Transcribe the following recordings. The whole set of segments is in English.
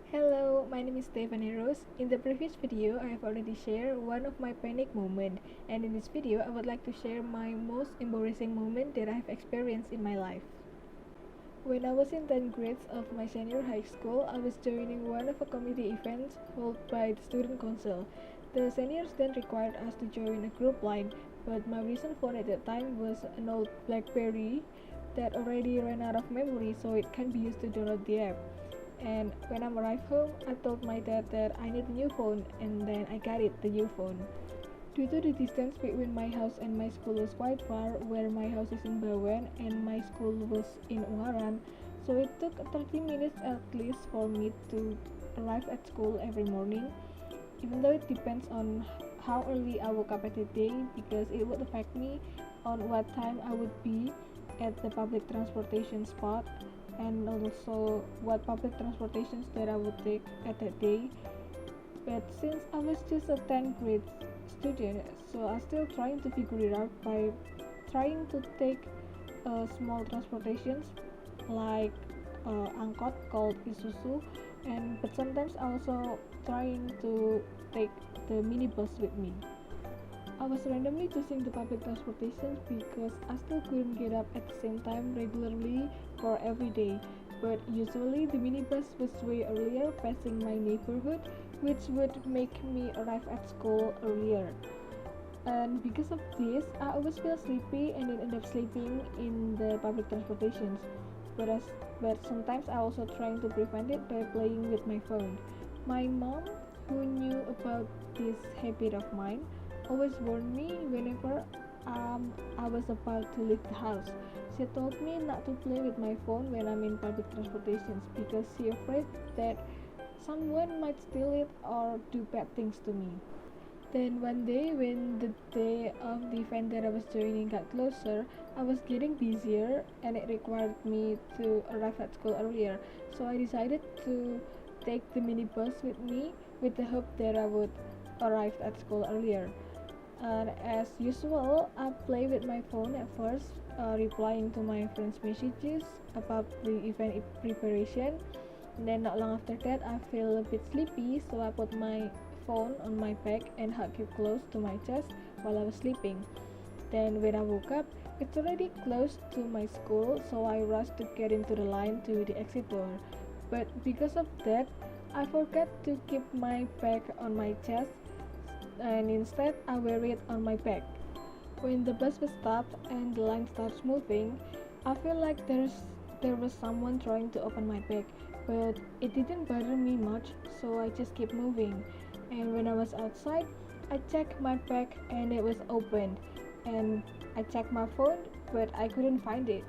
Hello, my name is Stefani. In the previous video, I have already shared one of my panic moments, and in this video, I would like to share my most embarrassing moment that I have experienced in my life. When I was in 10th grade of my senior high school, I was joining one of a community events held by the student council. The seniors then required us to join a group line, but my recent phone at that time was an old BlackBerry that already ran out of memory, so it can't be used to download the app. And when I arrived home, I told my dad that I need a new phone, and then I got it, the new phone. Due to the distance between my house and my school was quite far, where my house is in Bawen and my school was in Ungaran, so it took 30 minutes at least for me to arrive at school every morning, even though it depends on how early I woke up at the day because it would affect me on what time I would be at the public transportation spot and also what public transportations that I would take at that day. But since I was just a 10th grade student, so I'm still trying to figure it out by trying to take small transportations like angkot called Isuzu, and but sometimes I also trying to take the minibus with me. I was randomly choosing the public transportation because I still couldn't get up at the same time regularly for every day. But usually the minibus was way earlier passing my neighborhood, which would make me arrive at school earlier. And because of this, I always feel sleepy and then end up sleeping in the public transportations. But, as, but sometimes I also trying to prevent it by playing with my phone. My mom, who knew about this habit of mine, always warned me whenever I was about to leave the house. She told me not to play with my phone when I'm in public transportations because she afraid that someone might steal it or do bad things to me. Then one day, when the day of the event that I was joining got closer, I was getting busier and it required me to arrive at school earlier. So I decided to take the minibus with me with the hope that I would arrive at school earlier. And as usual, I play with my phone at first, replying to my friends' messages about the event preparation. And then not long after that, I feel a bit sleepy, so I put my phone on my back and hugged it close to my chest while I was sleeping. Then when I woke up, it's already close to my school, so I rushed to get into the line to the exit door. But because of that, I forgot to keep my bag on my chest and instead I wear it on my back. When the bus was stopped and the line starts moving, I feel like there was someone trying to open my bag, but it didn't bother me much, so I just kept moving. And when I was outside, I checked my bag and it was open. And I checked my phone, but I couldn't find it.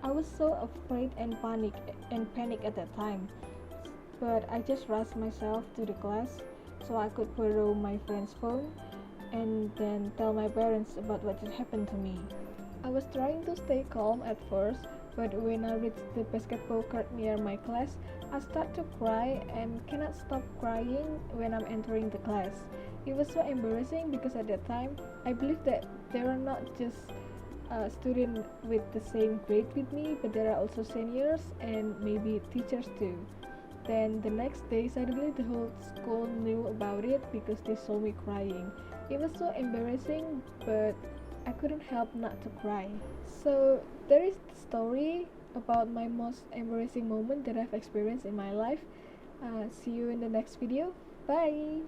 I was so afraid and panic at that time. But I just rushed myself to the class so I could borrow my friend's phone and then tell my parents about what had happened to me. I was trying to stay calm at first, but when I reached the basketball court near my class, I start to cry and cannot stop crying when I'm entering the class. It was so embarrassing because at that time, I believe that there are not just students with the same grade with me, but there are also seniors and maybe teachers too. Then the next day, suddenly the whole school knew about it because they saw me crying. It was so embarrassing, but I couldn't help not to cry. So, there is the story about my most embarrassing moment that I've experienced in my life. See you in the next video. Bye!